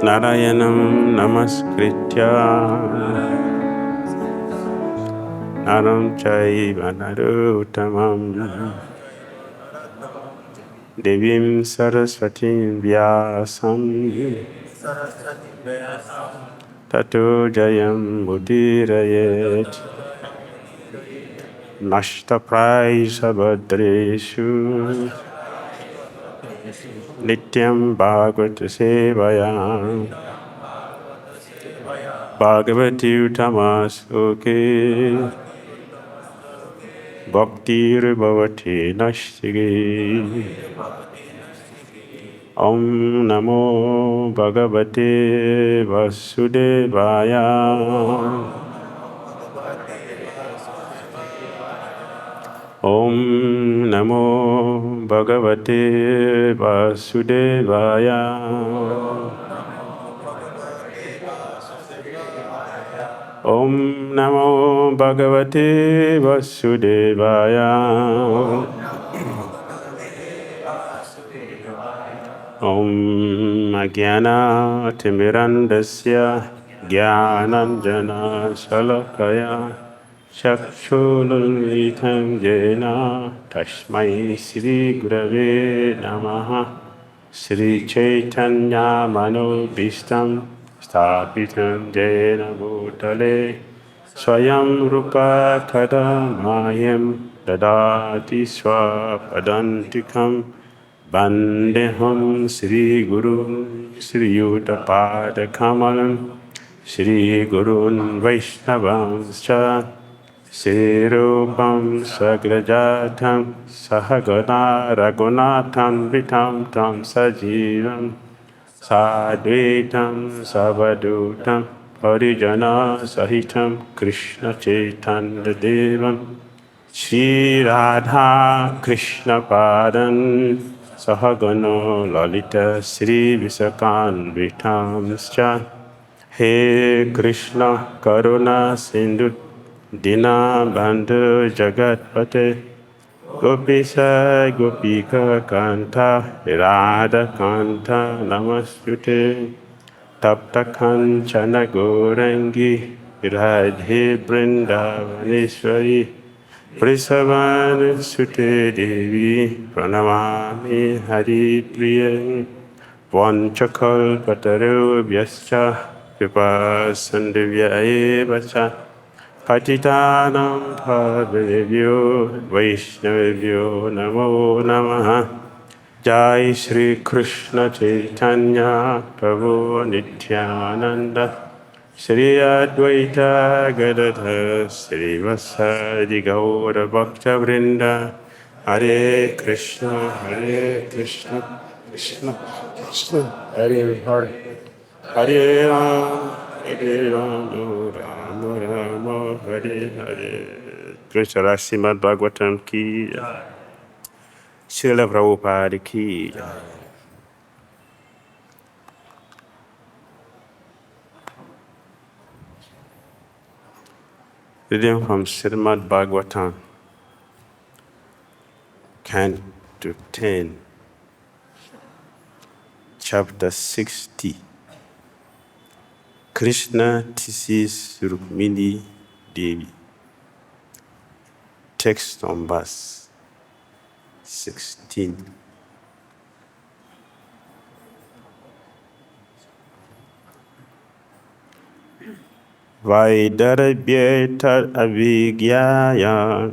Narayanam namaskritya naram chaiva narottamam devim saraswatim vyasam tato jayam mudirayet nashtapraisa bhadreshu nityam bhagavata sevaya bhagavati utamasoke Bhakti Bhavati Nashtige Om Namo Bhagavate Vasudevaya Om Namo Bhagavate Vasudevaya Om Namo Bhagavate Vasudevaya Om Ajnana Timirandasya Jnananjana Shalakaya Chakshulunlitam Jena Tashmai Sri Gurave Namaha Sri Chaitanya Manobhishtam Sthapitam Jena Bhutale Swayam Rupa Kadamayam Dadati Swapadantikam Vandeham Sri Guru Sri Yuttapada Kamalam Shri Gurun Vaishnavanscha Sri Rupam Sagrajatam Sahagana Ragunatam Vitam Tam Sajivam Sadvitam Savadutam Parijana Sahitam Krishna Chaitanya Devam Shri Radha Krishna Padan Sahagano Lalita Sri Visakan Vitamscha He Krishna Karuna Sindhu Dina Bandhu Jagatpate Gopisa Gopika Kanta Radha Kanta Namastute Tapta Kanchana Gorangi Radhe Vrindavaneshwari Prisavan Sute Devi Pranamami Hari Priya Vanchakal Pataru Vyascha Vipa Sandhya Evacha Patitanam Pavevyo Vaishnavyo Namo Namaha Jai Shri Krishna Chaitanya Prabhu Nityananda Shri Advaita Gadadha Shri Vasadi Gaura Bhakta Vrinda Hare Krishna Krishna Krishna Hare Hare Hare Ram Rama Rama Hare Hare Krishna Srimad Bhagavatam Ki Srila Prabhupada Ki Reading from Srimad Bhagavatam, Canto 10, Chapter 60. Krishna Teases Rukmini Devi. Text on verse 16. Vaidarabhyeta avigyaya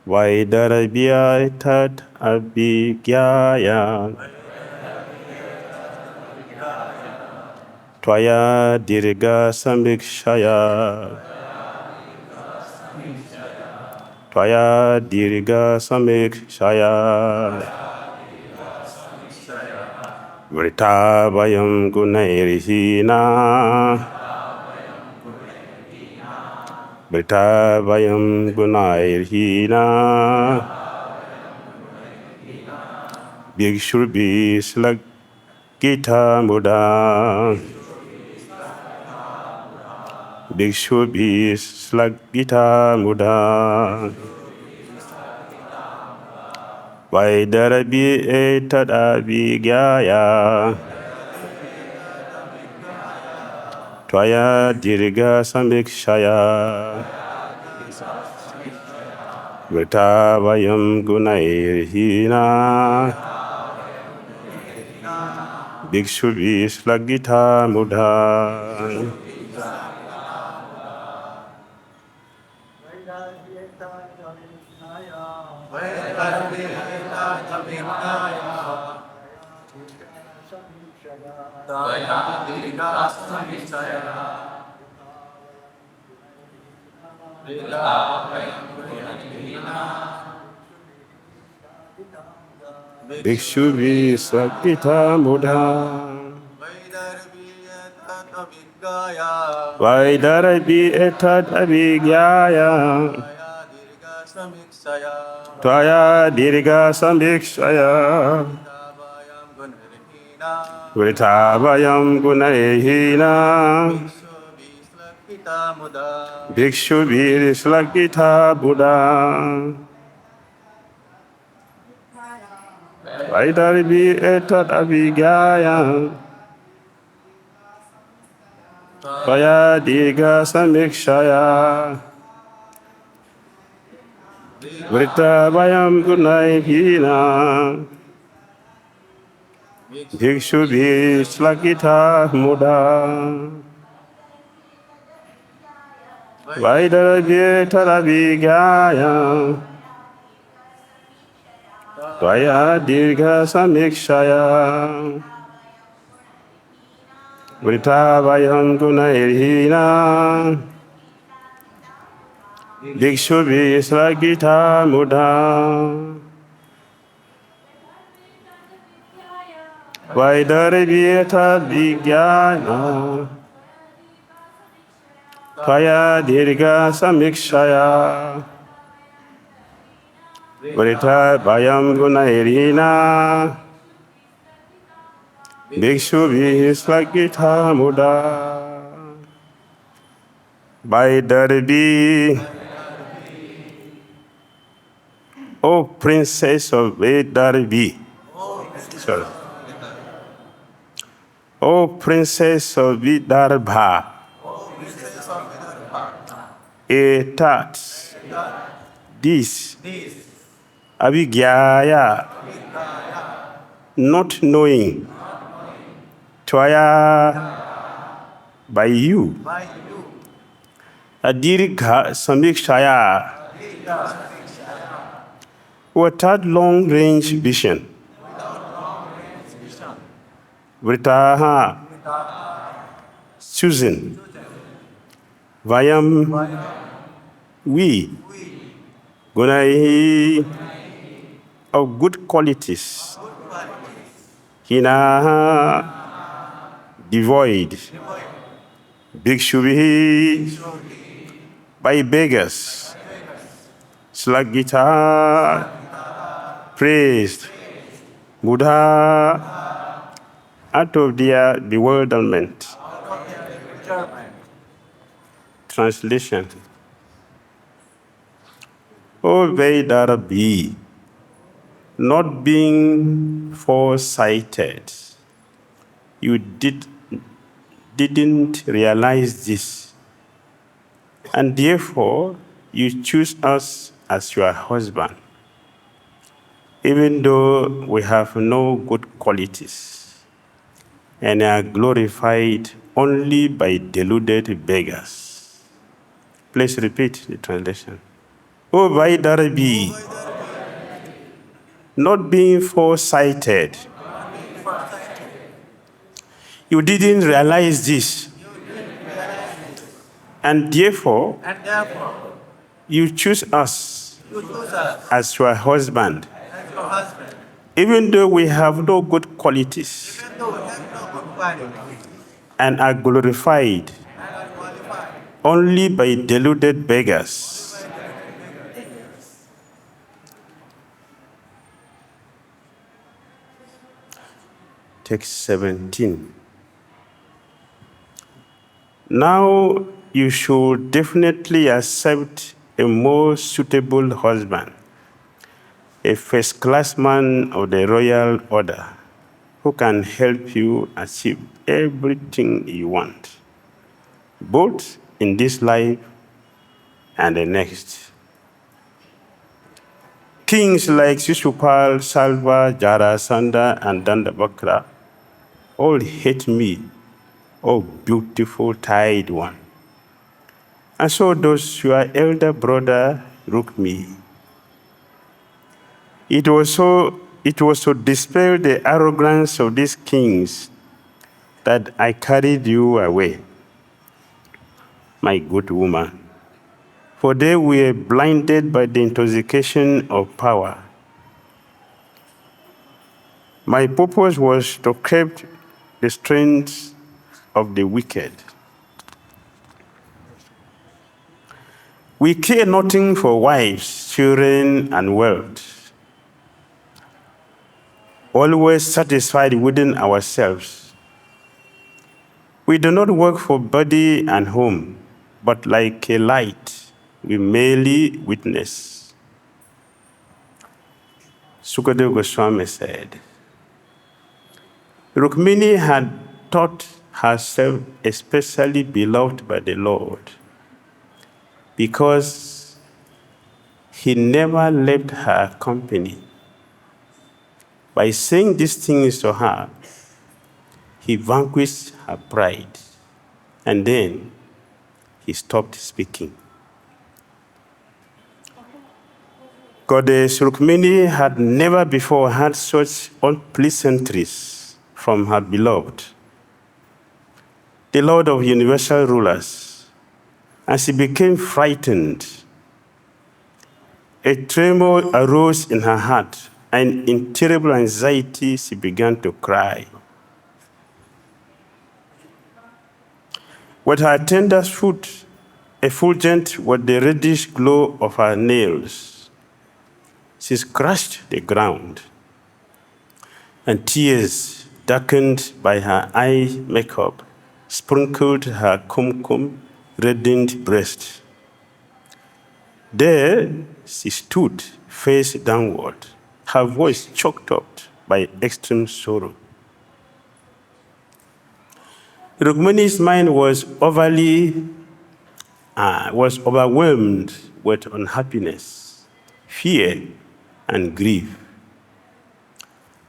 Vaidarabhyeta avigyaya Tvaya dirga samikshaya Tvaya dirga samikshaya Vrita vayam gunairhina Vrita vayam gunairhina Bhikshurbi slagita muda Bhikshubhi Slagita Muda Vaidarabi Etadabhigyaya Tvaya Dirga Samikshaya Vritavayam Gunairhina Bhikshubhi Slagita Mudha Bhikshubhi Slagita Mudha Vaidarabi Etad Abhigyaya Tvaya Dirga Samikshaya Vritavayam Gunaihina Bhikshubhi Slagita Buddha Vaidarabi Etad Abhigyaya Tvaya Dirga Samikshaya Vritavayam Gunaihina Bhikshubhi Slagita Muda Vaidarabi Tadabhigyaya Tvaya Dirga Samikshaya Vritavayam Gunairhina Bhikshubhi Slagita Muda Vaidarabi Tadabhigyaya Tvaya Dirga Samikshaya Vritavayam Gunairhina Bhikshubhi Slagita Muda Vaidarabi, O Princess of Vaidarabi. Sorry. O Princess of Vidarbha, Etat, this, Abhigyaya, not knowing, Tvaya, by you, Adirgha Samikshaya, without long-range vision, Vritaha, choosing, Vayam, we, Gunai, of good qualities, Hina, devoid, Bhikshubhi, by beggars, Slagita, praised, Buddha, out of their bewilderment. Translation. O Vaidarabi, not being foresighted, you didn't realize this, and therefore you choose us as your husband, even though we have no good qualities and are glorified only by deluded beggars. Please repeat the translation. O Vaidarabi, not being foresighted, you didn't realize this, and therefore you choose us as your husband, even though we have no good qualities and are glorified only by deluded beggars. Text 17. Now you should definitely accept a more suitable husband, a first-class man of the royal order who can help you achieve everything you want, both in this life and the next. Kings like Shishupal, Salva, Jarasandha, and Dandabakra all hate me, oh beautiful tied one. And so does your elder brother Rukmini. It was to dispel the arrogance of these kings that I carried you away, my good woman. For they were blinded by the intoxication of power. My purpose was to curb the strength of the wicked. We care nothing for wives, children, and wealth, always satisfied within ourselves. We do not work for body and home, but like a light, we merely witness. Sukadeva Goswami said, Rukmini had thought herself especially beloved by the Lord because he never left her company. By saying these things to her, he vanquished her pride, and then he stopped speaking. Goddess Rukmini had never before had such unpleasantries from her beloved, the Lord of universal rulers, and she became frightened. A tremor arose in her heart, and in terrible anxiety she began to cry. With her tender foot, effulgent with the reddish glow of her nails, she scratched the ground, and tears, darkened by her eye makeup, sprinkled her kumkum reddened breast. There she stood, face downward, her voice choked up by extreme sorrow. Rukmini's mind was overwhelmed with unhappiness, fear, and grief.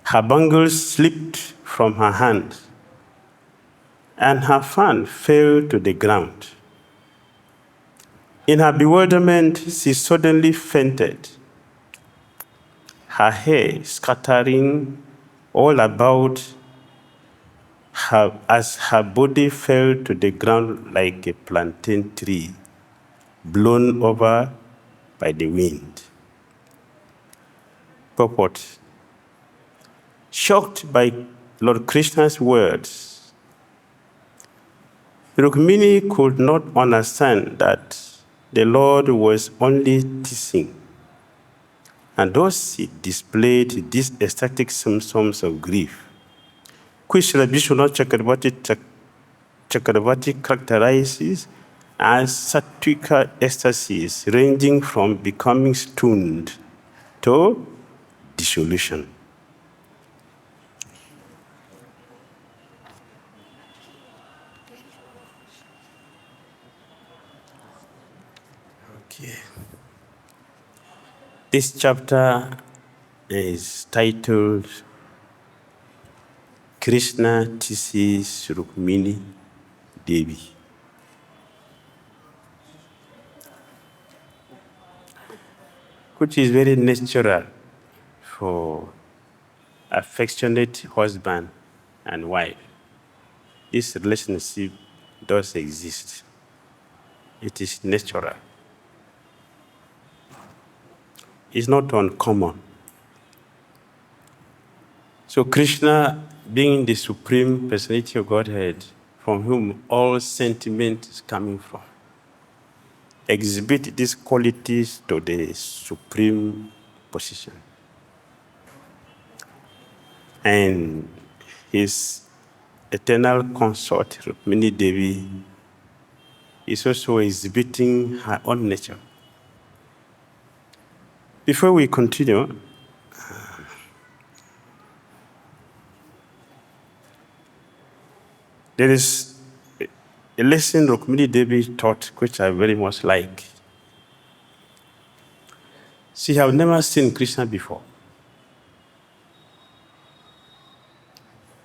Her bangles slipped from her hand, and her fan fell to the ground. In her bewilderment, she suddenly fainted, her hair scattering all about her as her body fell to the ground like a plantain tree blown over by the wind. Purport. Shocked by Lord Krishna's words, Rukmini could not understand that the Lord was only teasing, and thus he displayed these ecstatic symptoms of grief, which Rabbi Vishwanath Chakravarti characterizes as sattvika ecstasies ranging from becoming stunned to dissolution. Okay. This chapter is titled Krishna Teases Rukmini Devi. Which is very natural for affectionate husband and wife. This relationship does exist. It is natural. It's not uncommon. So Krishna, being the supreme personality of Godhead, from whom all sentiment is coming from, exhibit these qualities to the supreme position. And his eternal consort, Rukmini Devi, is also exhibiting her own nature. Before we continue, there is a lesson Rukmini Devi taught, which I very much like. She had never seen Krishna before.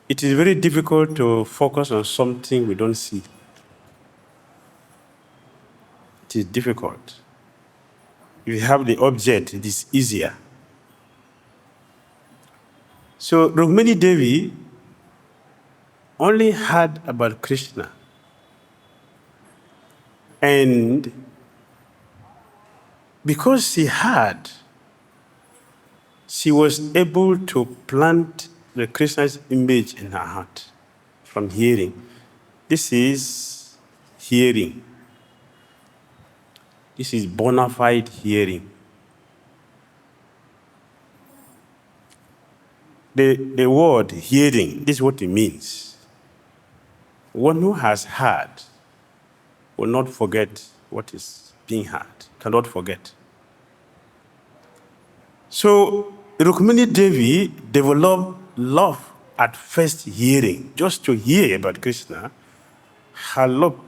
It is very difficult to focus on something we don't see. It is difficult. If you have the object, it is easier. So Rukmini Devi only heard about Krishna. And because she heard, she was able to plant the Krishna's image in her heart from hearing. This is hearing. This is bona fide hearing. The word hearing, this is what it means. One who has heard will not forget what is being heard, cannot forget. So Rukmini Devi developed love at first hearing. Just to hear about Krishna, her love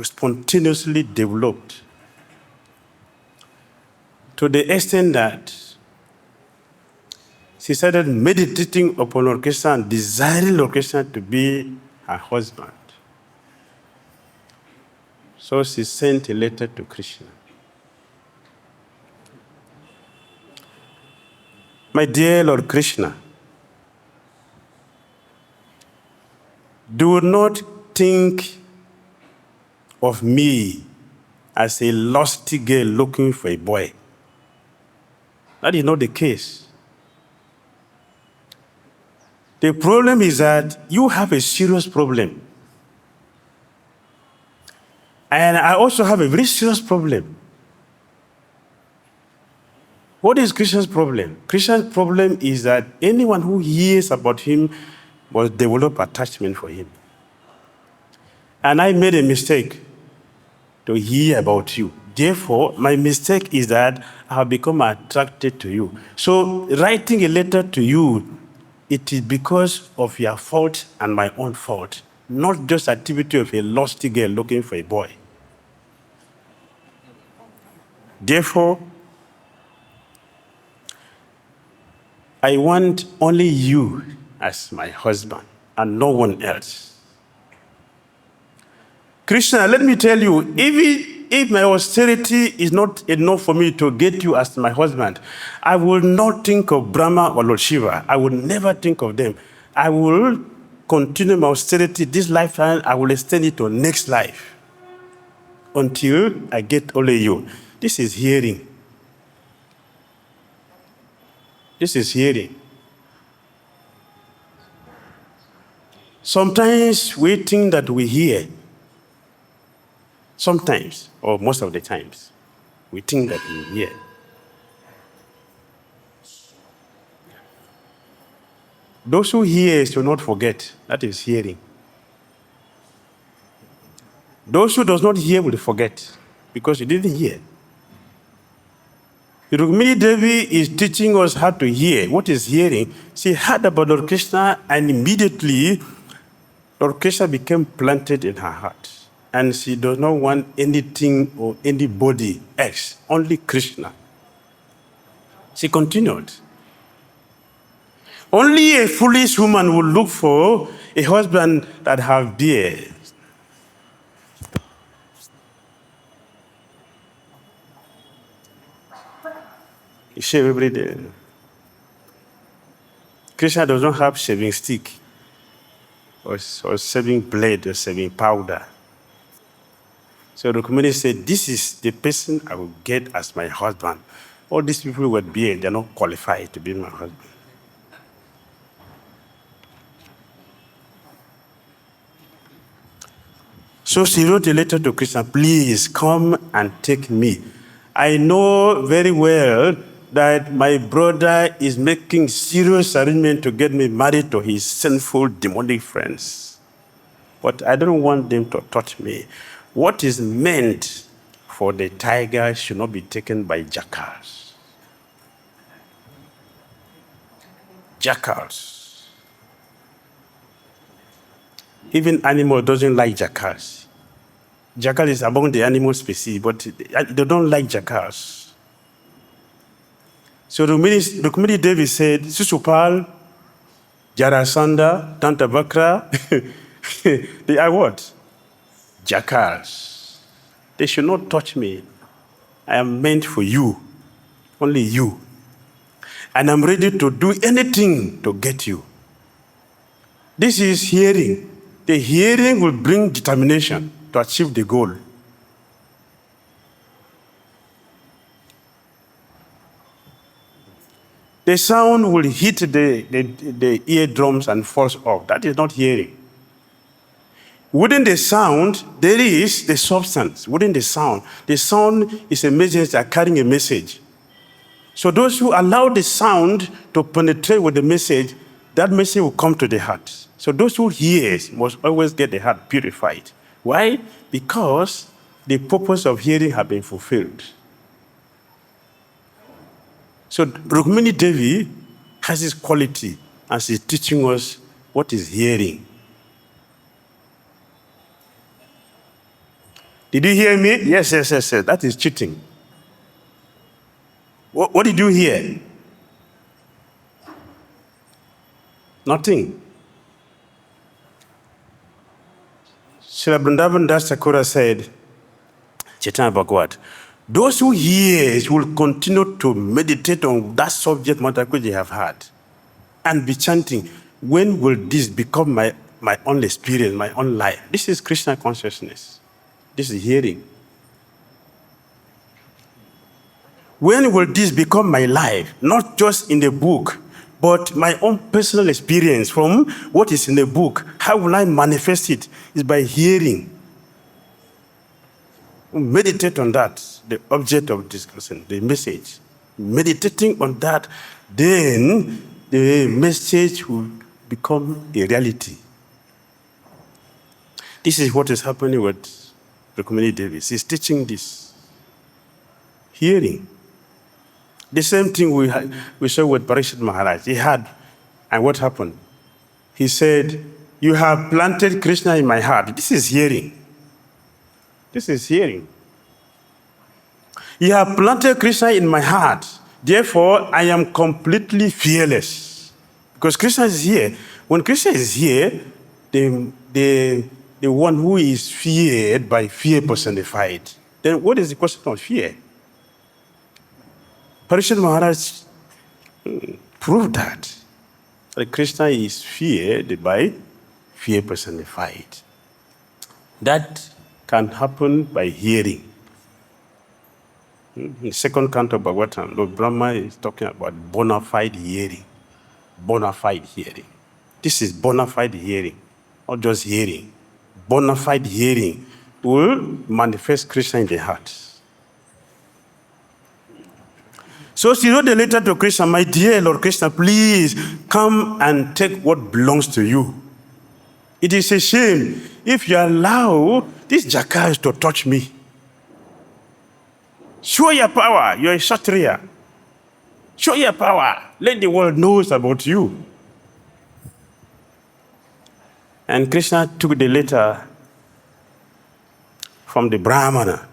spontaneously developed to the extent that she started meditating upon Lord Krishna and desiring Lord Krishna to be her husband. So she sent a letter to Krishna. My dear Lord Krishna, do not think of me as a lusty girl looking for a boy. That is not the case. The problem is that you have a serious problem. And I also have a very serious problem. What is Krishna's problem? Krishna's problem is that anyone who hears about him must develop attachment for him. And I made a mistake to hear about you. Therefore, my mistake is that I have become attracted to you. So writing a letter to you, it is because of your fault and my own fault, not just activity of a lusty girl looking for a boy. Therefore, I want only you as my husband and no one else. Krishna, let me tell you, even if my austerity is not enough for me to get you as my husband, I will not think of Brahma or Lord Shiva. I will never think of them. I will continue my austerity this lifetime. I will extend it to next life until I get only you. This is hearing. This is hearing. Sometimes we think that we hear. Sometimes, or most of the times, we think that we hear. Those who hear should not forget. That is hearing. Those who does not hear will forget because you didn't hear. Rukmini Devi is teaching us how to hear. What is hearing? She heard about Lord Krishna and immediately Lord Krishna became planted in her heart. And she does not want anything or anybody else, only Krishna. She continued. Only a foolish woman would look for a husband that have beard. He shave every day. Krishna does not have shaving stick or shaving blade or shaving powder. So Rukmini said, this is the person I will get as my husband. All these people with beard, they're not qualified to be my husband. So she wrote a letter to Krishna, please come and take me. I know very well that my brother is making serious arrangement to get me married to his sinful demonic friends. But I don't want them to touch me. What is meant for the tiger should not be taken by jackals. Jackals. Even animal doesn't like jackals. Jackal is among the animal species, but they don't like jackals. So Rukmini Devi said, Susupal, Jarasandha, Tantabakra, they are what? Jackals. They should not touch me. I am meant for you, only you. And I'm ready to do anything to get you. This is hearing. The hearing will bring determination to achieve the goal. The sound will hit the eardrums and falls off. That is not hearing. Within the sound, there is the substance. Within the sound is a messenger carrying a message. So those who allow the sound to penetrate with the message, that message will come to the heart. So those who hear must always get the heart purified. Why? Because the purpose of hearing has been fulfilled. So Rukmini Devi has this quality and she's teaching us what is hearing. Did you hear me? Yes. That is cheating. What did you hear? Nothing. Srila Vrindavan Das Thakur said, Chaitanya Bhagavad, those who hear will continue to meditate on that subject matter which they have had and be chanting, when will this become my own experience, my own life? This is Krishna consciousness. This is hearing. When will this become my life? Not just in the book, but my own personal experience from what is in the book. How will I manifest it? It's by hearing. Meditate on that, the object of discussion, the message. Meditating on that, then the message will become a reality. This is what is happening with Rukmini Devi. She's teaching this. Hearing. The same thing we saw with Parikshit Maharaj. He had, and what happened? He said, you have planted Krishna in my heart. This is hearing. This is hearing. You have planted Krishna in my heart. Therefore, I am completely fearless. Because Krishna is here. When Krishna is here, the one who is feared by fear personified. Then what is the question of fear? Parikshit Maharaj proved that Krishna is feared by fear personified. That can happen by hearing. In the second canto of Bhagavatam, Lord Brahma is talking about bona fide hearing. Bona fide hearing. This is bona fide hearing, not just hearing. Bona fide hearing will manifest Krishna in the heart. So she wrote a letter to Krishna, my dear Lord Krishna, please come and take what belongs to you. It is a shame if you allow these jackals to touch me. Show your power. You're a Kshatriya. Show your power. Let the world know about you. And Krishna took the letter from the Brahmana.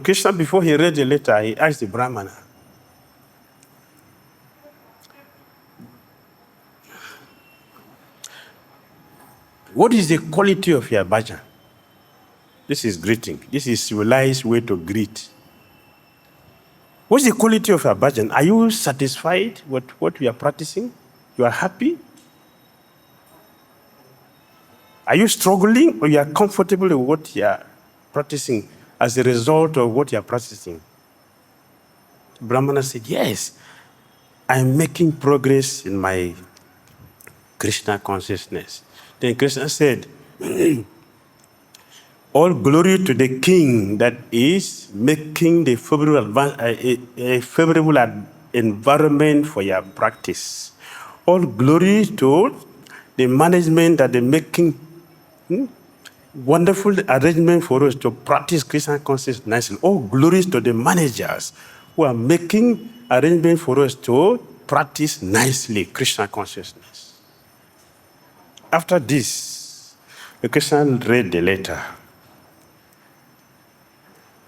Krishna, before he read the letter, he asked the Brahmana, what is the quality of your bhajan? This is greeting. This is civilized way to greet. What's the quality of your bhajan? Are you satisfied with what you are practicing? You are happy? Are you struggling or you are comfortable with what you are practicing as a result of what you are practicing? Brahmana said, yes, I am making progress in my Krishna consciousness. Then Krishna said, all glory to the king that is making the favorable environment for your practice. All glory to the management that is making wonderful arrangement for us to practice Krishna consciousness nicely. Oh, glories to the managers who are making arrangement for us to practice nicely Krishna consciousness. After this, the Krishna read the letter.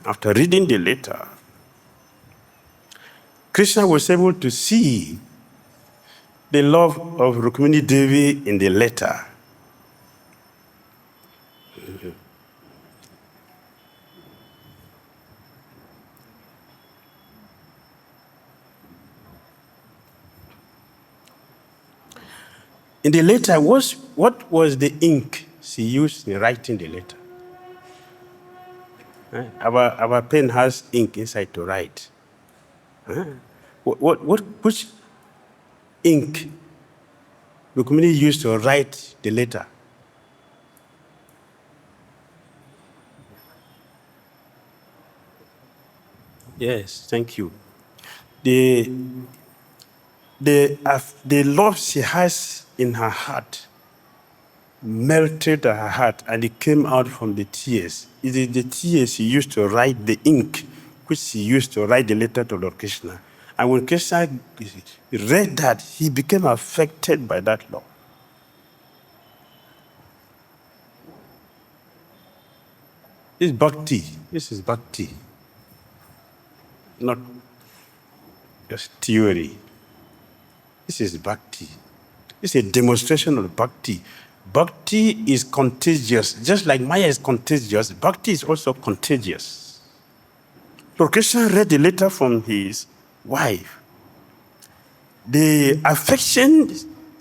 After reading the letter, Krishna was able to see the love of Rukmini Devi in the letter. In the letter, what was the ink she used in writing the letter? Our pen has ink inside to write. Which ink Rukmini used to write the letter? Yes, thank you. The love she has in her heart melted her heart, and it came out from the tears. It is the tears she used to write the ink, which she used to write the letter to Lord Krishna. And when Krishna read that, he became affected by that love. This is bhakti. This is bhakti. Not just theory. This is bhakti. This is a demonstration of bhakti. Bhakti is contagious. Just like Maya is contagious, bhakti is also contagious. Lord Krishna read the letter from his wife. The affection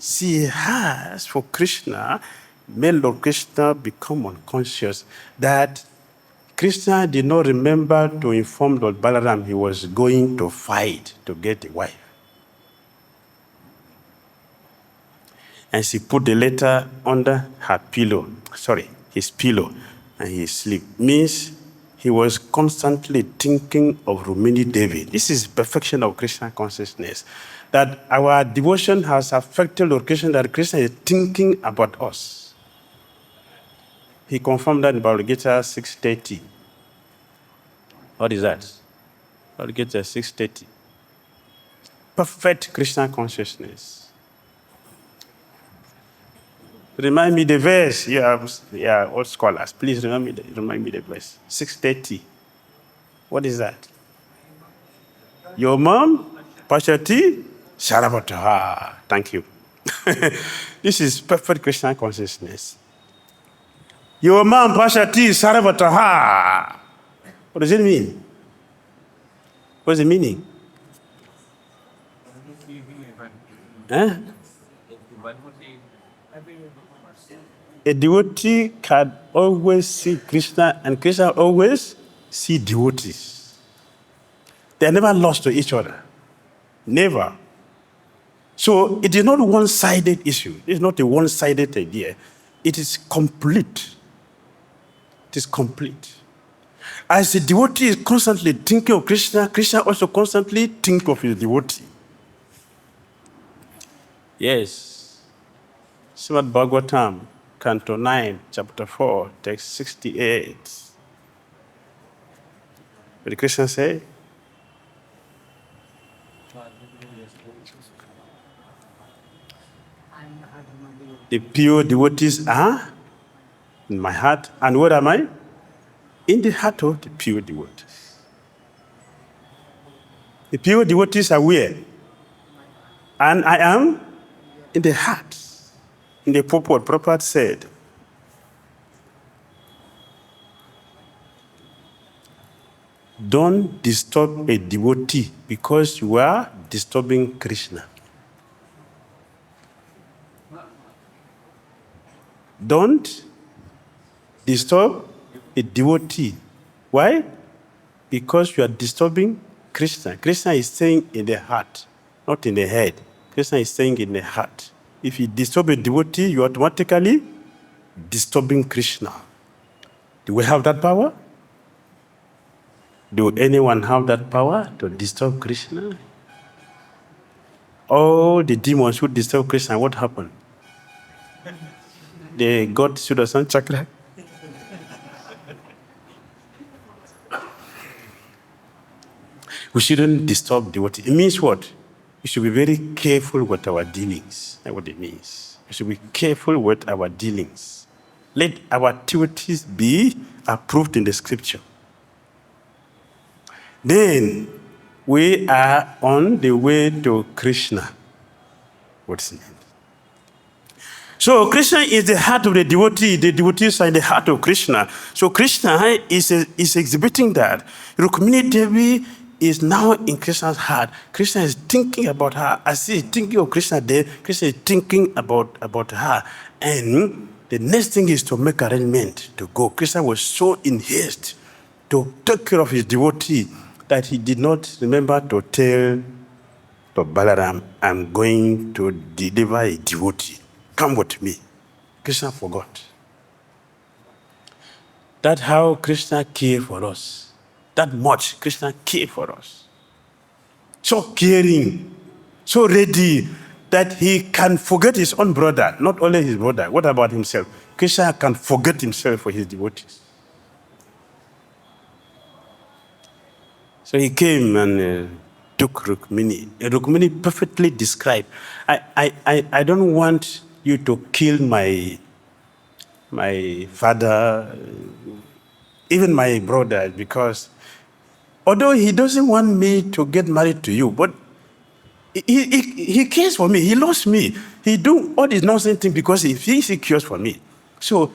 she has for Krishna made Lord Krishna become unconscious that Krishna did not remember to inform Lord Balaram he was going to fight to get a wife. And she put the letter under her pillow, his pillow, and he slept. Means he was constantly thinking of Rukmini Devi. This is perfection of Krishna consciousness. That our devotion has affected Lord Krishna, that Krishna is thinking about us. He confirmed that in Bhagavad Gita 6:30. What is that? Bhagavad Gita 6:30. Perfect Krishna consciousness. Remind me the verse. Yeah, all scholars. Please remind me the verse. 6:30. What is that? Your mom, Pashati, Sarabhataha. Thank you. This is perfect Krishna consciousness. Your mom, Pashati, Sarabhataha. What does it mean? What's the meaning? A devotee can always see Krishna, and Krishna always see devotees. They're never lost to each other. Never. So it is not a one-sided issue. It's not a one-sided idea. It is complete. It is complete. As a devotee is constantly thinking of Krishna, Krishna also constantly thinks of his devotee. Yes. Srimad Bhagavatam, Canto 9, Chapter 4, Text 68. What did Krishna say? The pure devotees are in my heart. And where am I? In the heart of the pure devotees. The pure devotees are where? And I am in the heart. In the purport, Prabhupada said, don't disturb a devotee because you are disturbing Krishna. Don't disturb a devotee. Why? Because you are disturbing Krishna. Krishna is staying in the heart, not in the head. Krishna is staying in the heart. If you disturb a devotee, you are automatically disturbing Krishna. Do we have that power? Do anyone have that power to disturb Krishna? All the demons who disturb Krishna, what happened? They got Sudarshan Chakra. We shouldn't disturb devotee. It means what? We should be very careful with our dealings. That's what it means. We should be careful with our dealings. Let our activities be approved in the scripture. Then we are on the way to Krishna. What's his name? So Krishna is the heart of the devotee. The devotees are in the heart of Krishna. So Krishna is exhibiting that. Rukmini Devi is now in Krishna's heart. Krishna is thinking about her. As he is thinking of Krishna there, Krishna is thinking about her. And the next thing is to make arrangement to go. Krishna was so in haste to take care of his devotee that he did not remember to tell to Balaram, I'm going to deliver a devotee. Come with me. Krishna forgot. That's how Krishna cared for us. That much Krishna cared for us. So caring, so ready that he can forget his own brother, not only his brother. What about himself? Krishna can forget himself for his devotees. So he came and took Rukmini. Rukmini perfectly described. I don't want you to kill my father, even my brother, because although he doesn't want me to get married to you, but he cares for me. He loves me. He do all these nonsense things because he cares for me. So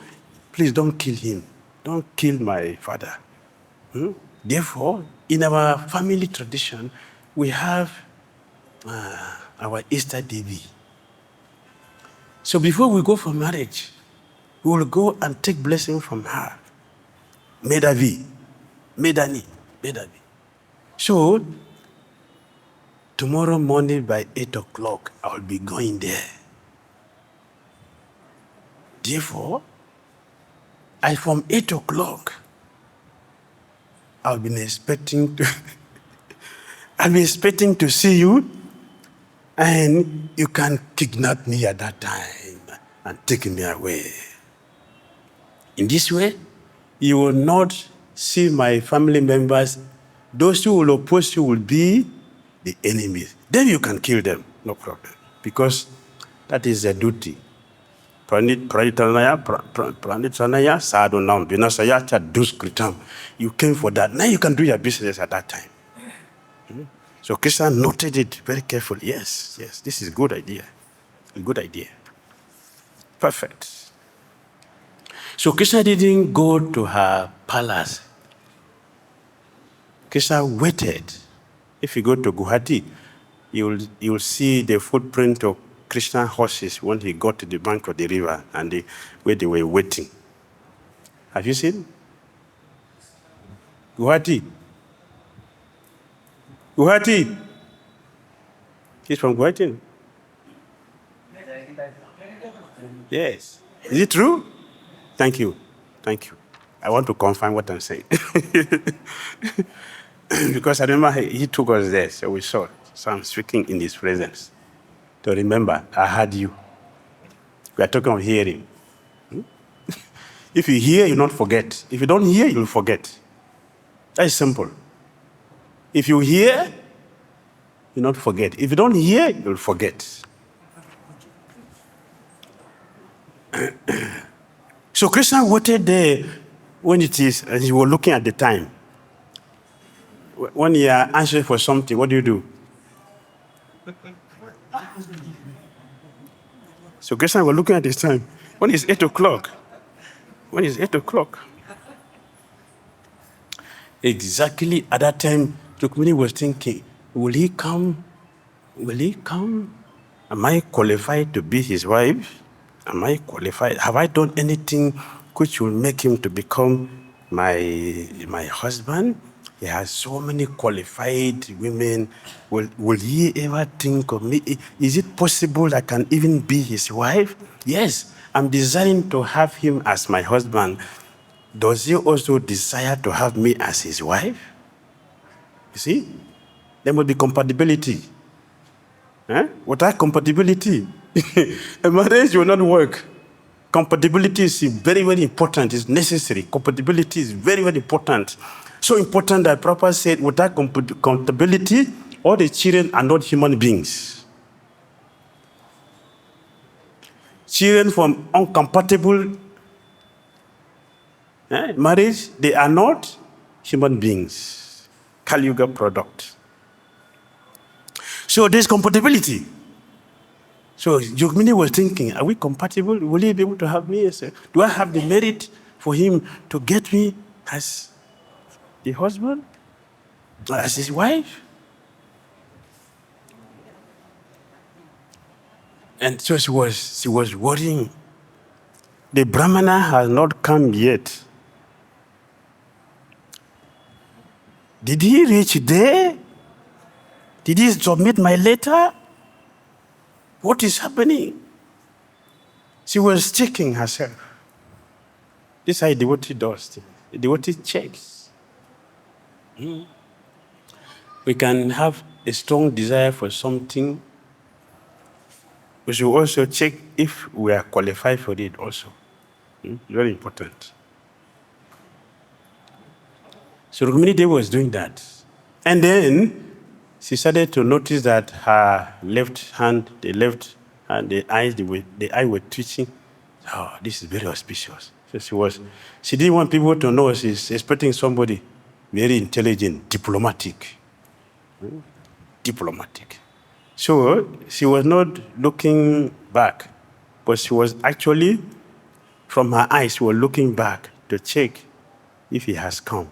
please don't kill him. Don't kill my father. Therefore, in our family tradition, we have our Easter Devi. So before we go for marriage, we will go and take blessing from her. Medavi. Medani. Medavi. So, tomorrow morning by 8 o'clock, I will be going there. Therefore, from 8 o'clock, I'll be expecting to see you, and you can kidnap me at that time and take me away. In this way, you will not see my family members. Those who will oppose you will be the enemies. Then you can kill them, no problem, because that is a duty. Pranitranaya sadhunam vinasaya cha duskritam. You came for that. Now you can do your business at that time. So Krishna noted it very carefully. Yes, this is a good idea. A good idea. Perfect. So Krishna didn't go to her palace. Krishna waited. If you go to Guwahati, you'll see the footprint of Krishna horses when he got to the bank of the river and where they were waiting. Have you seen? Guwahati. Guwahati. He's from Guwahati. Yes. Is it true? Thank you. I want to confirm what I'm saying. Because I remember he took us there, so we saw it. So I'm speaking in his presence. To remember, I heard you. We are talking of hearing. If you hear, you'll not forget. If you don't hear, you'll forget. That is simple. If you hear, you'll not forget. If you don't hear, you'll forget. So Krishna waited there when it is, and he was looking at the time. When you are answering for something, what do? So Krishna was looking at his time. When it's 8 o'clock. Exactly at that time, Rukmini was thinking, will he come? Am I qualified to be his wife? Am I qualified? Have I done anything which will make him to become my husband? He has so many qualified women. Will he ever think of me? Is it possible I can even be his wife? Yes, I'm desiring to have him as my husband. Does he also desire to have me as his wife? You see? There will be compatibility. Without compatibility, a marriage will not work. Compatibility is very, very important. It's necessary. Compatibility is very, very important. So important that Prabhupada said, without accountability, all the children are not human beings. Children from incompatible marriage, they are not human beings. Kali Yuga product. So there's compatibility. So Rukmini was thinking, are we compatible? Will he be able to have me? Do I have the merit for him to get me as the husband? As his wife? And so she was worrying. The Brahmana has not come yet. Did he reach there? Did he submit my letter? What is happening? She was checking herself. This is how a devotee does. A devotee checks. We can have a strong desire for something. We should also check if we are qualified for it also. Very important. So Rukmini Devi was doing that. And then she started to notice that her left hand, the eye were twitching. Oh, this is very auspicious. So she didn't want people to know she's expecting somebody very intelligent, diplomatic. Diplomatic. So she was not looking back, but she was actually, from her eyes, she was looking back to check if he has come.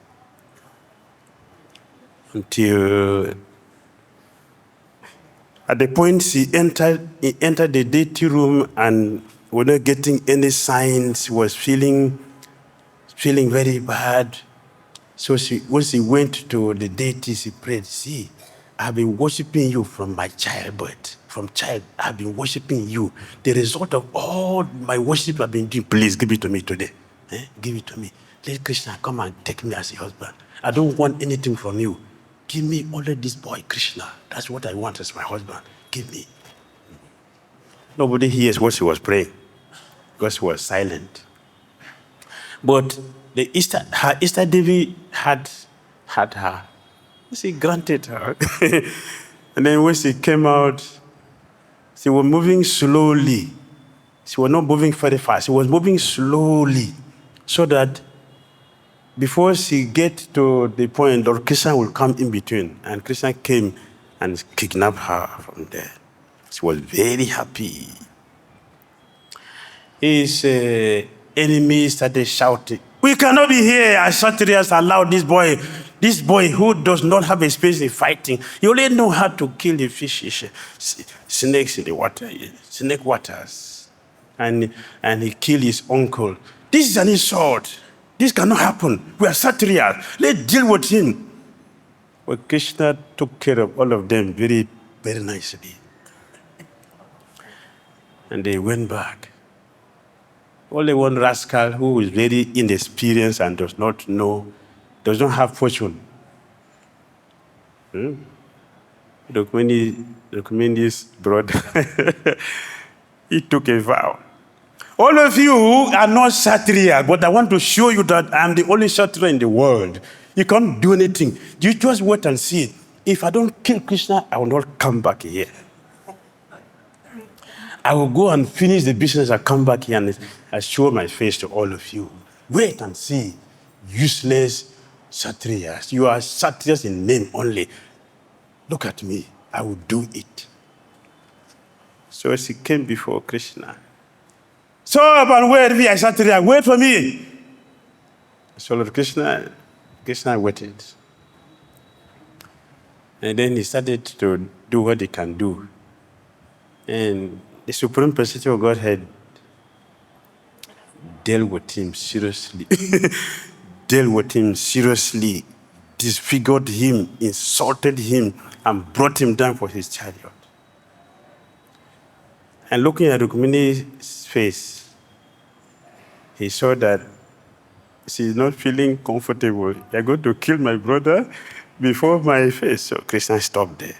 Until at the point he entered the deity room and was not getting any signs, was feeling very bad. So when she went to the deity, she prayed, see, I've been worshiping you from my childbirth. From child, I've been worshiping you. The result of all my worship I've been doing, please give it to me today. Give it to me. Let Krishna come and take me as a husband. I don't want anything from you. Give me only this boy, Krishna. That's what I want as my husband. Give me. Nobody hears what she was praying because she was silent. But her Easter Devi had her. She granted her. And then when she came out, she was moving slowly. She was not moving very fast. She was moving slowly so that before she gets to the point, Lord Krishna will come in between. And Krishna came and kidnapped her from there. She was very happy. His enemies started shouting, we cannot be here as Kshatriyas allow this boy who does not have experience in fighting. He only know how to kill the fishes, snakes in the water, snake waters. And he killed his uncle. This is an insult. This cannot happen. We are Kshatriyas. Let's deal with him. But Krishna took care of all of them very, very nicely. And they went back. Only one rascal who is very inexperienced and does not have fortune. Rukmini's brother, he took a vow. All of you are not Kshatriya, but I want to show you that I'm the only Kshatriya in the world. You can't do anything. You just wait and see. If I don't kill Krishna, I will not come back here. I will go and finish the business. I come back here and I show my face to all of you. Wait and see. Useless Kshatriyas. You are Kshatriyas in name only. Look at me. I will do it. So she came before Krishna. So, but wait, we are Kshatriya. Wait for me. So Lord Krishna waited. And then he started to do what he can do. And the Supreme Personality of Godhead dealt with him seriously. Disfigured him, insulted him, and brought him down for his chariot. And looking at Rukmini's face, he saw that she's not feeling comfortable. You're going to kill my brother before my face. So Krishna stopped there.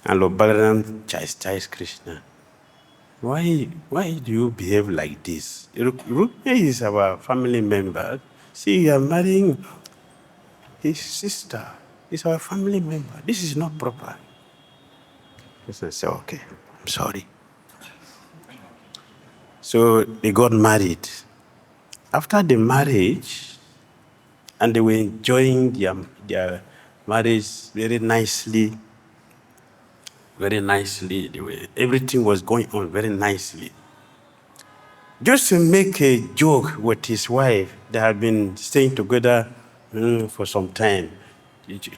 And Lord Balaram chastised Krishna. why do you behave like this? Rukmini is our family member. See, you are marrying his sister. He's our family member. This is not proper. Krishna said, okay, I'm sorry. So they got married. After the marriage, and they were enjoying their marriage very nicely, very nicely. Everything was going on very nicely. Just to make a joke with his wife, they had been staying together for some time,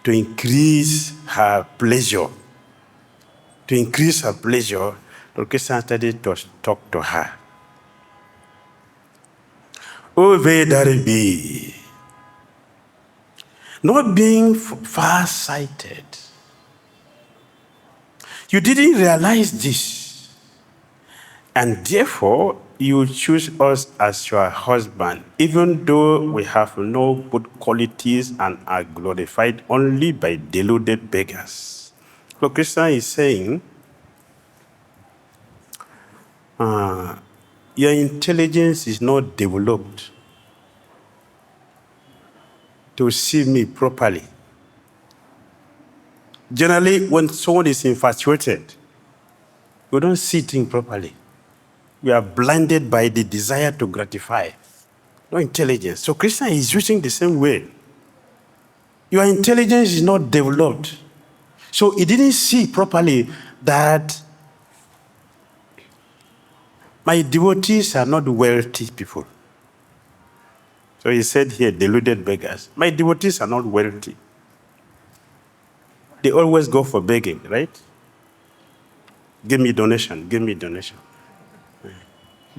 to increase her pleasure. To increase her pleasure, Lord Krishna started to talk to her. Oh, Vedaribi, not being far-sighted, you didn't realize this, and therefore you choose us as your husband, even though we have no good qualities and are glorified only by deluded beggars. So Krishna is saying, your intelligence is not developed to see me properly. Generally, when someone is infatuated, we don't see things properly. We are blinded by the desire to gratify, no intelligence. So Krishna is using the same way. Your intelligence is not developed. So he didn't see properly that my devotees are not wealthy people. So he said here, deluded beggars. My devotees are not wealthy. They always go for begging, right? Give me donation, give me donation.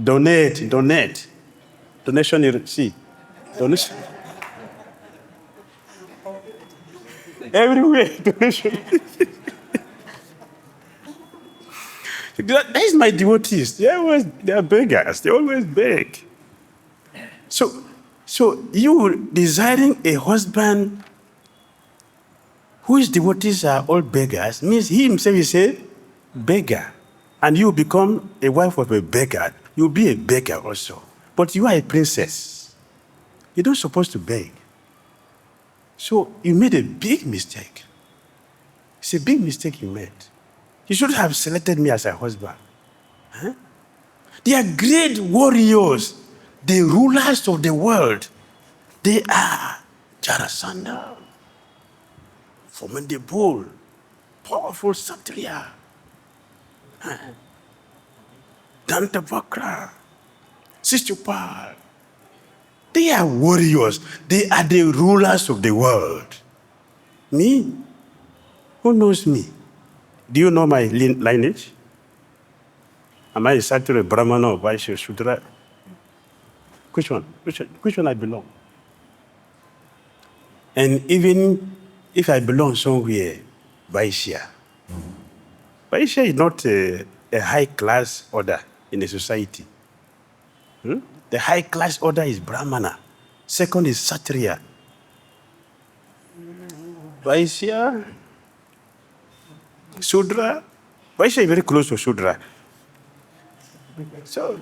Donate. Donation, you see. Donation. Everywhere, donation. That is my devotees. They are beggars. They always beg. So you desiring a husband whose devotees are all beggars means he himself is a beggar. And you become a wife of a beggar. You'll be a beggar also. But you are a princess. You're not supposed to beg. So you made a big mistake. It's a big mistake you made. You should have selected me as a husband. Huh? They are great warriors, the rulers of the world. They are Jarasandha, formidable, powerful Kshatriya, Dantavakra, Shishupal. They are warriors. They are the rulers of the world. Me? Who knows me? Do you know my lineage? Am I a Kshatriya, Brahmana, or Vaishya, Shudra? Which one? Which one I belong? And even if I belong somewhere, Vaishya. Vaishya is not a high-class order in a society. The high-class order is Brahmana. Second is Kshatriya. Vaishya, Shudra. Vaishya is very close to Shudra. So,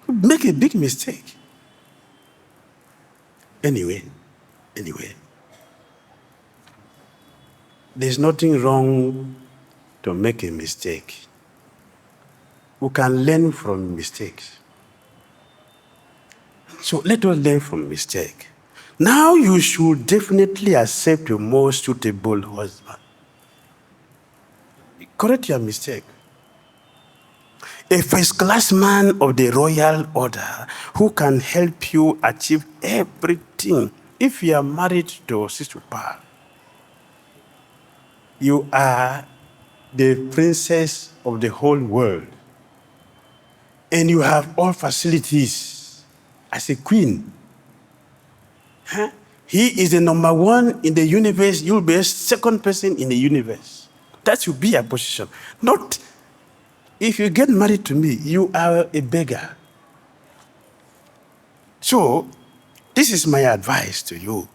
make a big mistake. Anyway, there's nothing wrong to make a mistake. We can learn from mistakes. So let us learn from mistake. Now you should definitely accept a more suitable husband. Correct your mistake. A first-class man of the royal order who can help you achieve everything. If you are married to Sister Pal, you are the princess of the whole world. And you have all facilities as a queen. Huh? He is the number one in the universe. You'll be a second person in the universe. That should be a position. Not if you get married to me, you are a beggar. So, this is my advice to you.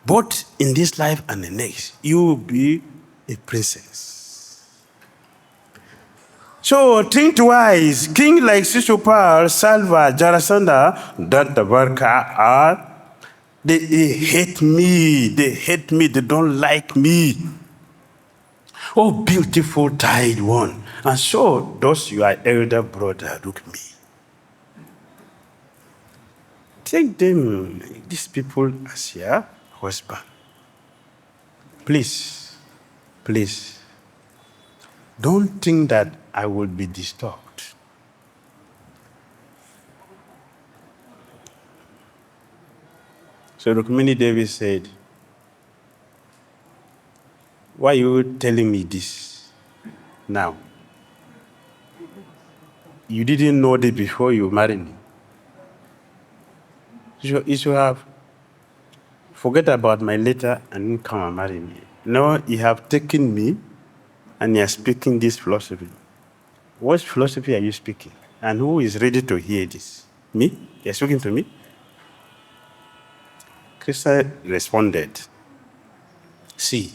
Both in this life and the next, you will be a princess. So think twice. King like Shishupal, Salva, Jarasandha, Dantavarka are, they hate me. They hate me. They don't like me. Oh, beautiful tied one. And so does your elder brother Rukmini. Take them, these people, as your husband. Please, please, don't think that I will be disturbed. So Rukmini Devi said, why are you telling me this now? You didn't know this before you married me. You should have forget about my letter and come and marry me. No, you have taken me and you're speaking this philosophy. What philosophy are you speaking? And who is ready to hear this? Me? You're speaking to me? Krishna responded, see,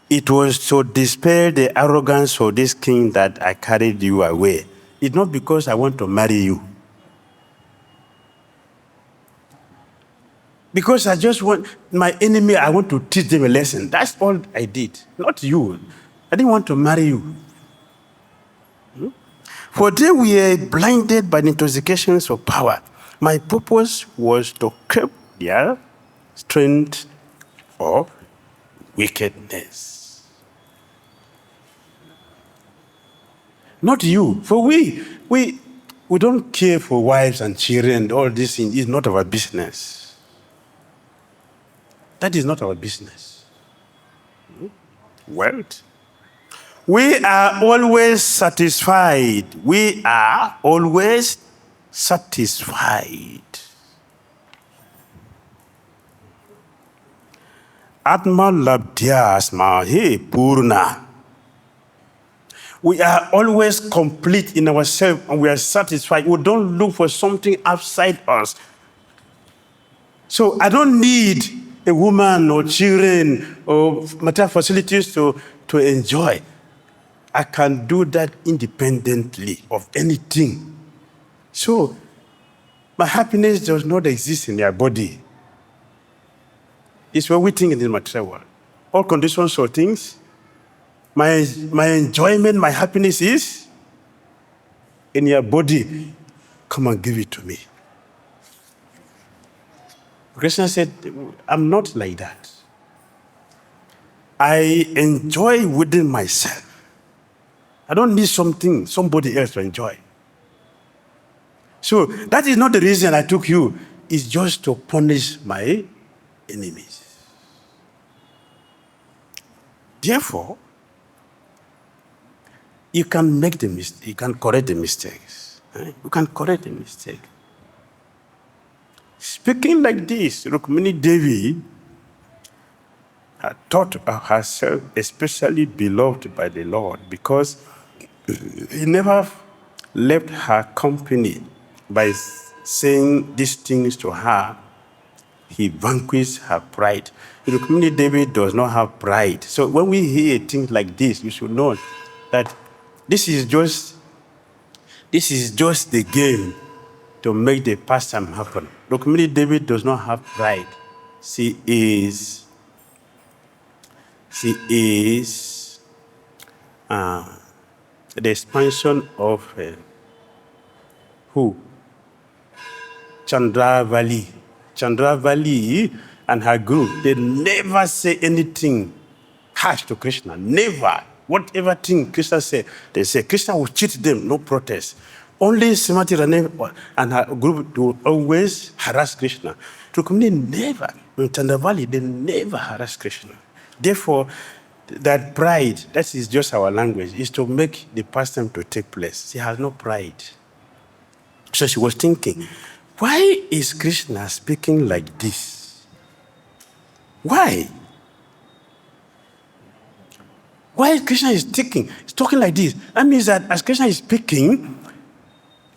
it was to dispel the arrogance of this king that I carried you away. It's not because I want to marry you. Because I just want my enemy, I want to teach them a lesson. That's all I did, not you. I didn't want to marry you. For they were blinded by the intoxications of power. My purpose was to curb their strength of wickedness. Not you. For we don't care for wives and children. All this thing is not our business. That is not our business. Wealth. We are always satisfied. We are always satisfied. Atma labdhyasma he purna. We are always complete in ourselves and we are satisfied. We don't look for something outside us. So I don't need a woman or children or material facilities to enjoy. I can do that independently of anything. So my happiness does not exist in your body. It's what we think in the material world. All conditions or things, my enjoyment, my happiness is in your body. Come and give it to me. Krishna said, I'm not like that. I enjoy within myself. I don't need somebody else to enjoy. So that is not the reason I took you. It's just to punish my enemies. Therefore, you can make the mistake. You can correct the mistakes. You can correct the mistake. Speaking like this, Rukmini Devi thought herself especially beloved by the Lord because he never left her company by saying these things to her. He vanquished her pride. Rukmini Devi does not have pride. So when we hear things like this, you should know that this is just the game to make the pastime happen. Rukmini Devi does not have pride. She is the expansion of who? Chandravali. Chandravali and her group, they never say anything harsh to Krishna. Never. Whatever thing Krishna said, they say Krishna will cheat them, no protest. Only Srimati Rane and her group will always harass Krishna. Rukmini never. In Chandravali, they never harass Krishna. Therefore, that pride, that is just our language, is to make the pastime to take place. She has no pride. So she was thinking, why is Krishna speaking like this? Why? Why Krishna is talking like this? That means that as Krishna is speaking,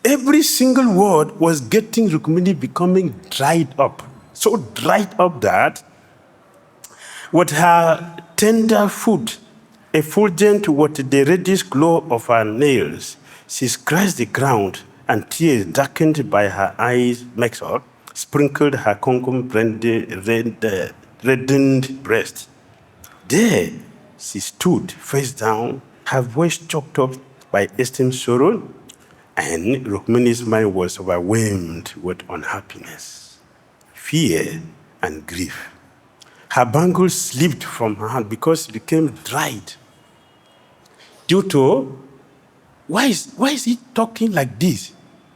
every single word was getting Rukmini becoming dried up. So dried up that with her tender foot Effulgent with the reddish glow of her nails, she scratched the ground, and tears darkened by her eyes mixer sprinkled her reddened breast. There she stood, face down, her voice choked up by extreme sorrow, and Rukmini's mind was overwhelmed with unhappiness, fear, and grief. Her bangles slipped from her hand because it became dried. Due to, why is he talking like this?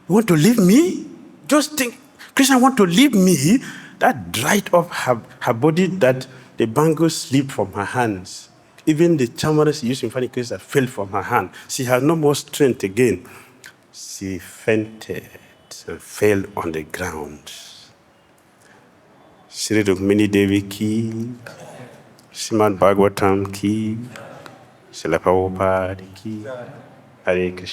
You want to leave me? Just think, Krishna want to leave me? That dried up her body, that the bangles slipped from her hands. Even the chamaras used in front of Krishna fell from her hand. She had no more strength again. She fainted and fell on the ground. Sri Rukmini Devi ki, Srimad Bhagavatam ki, Srila Prabhupada ki, Hare Krishna.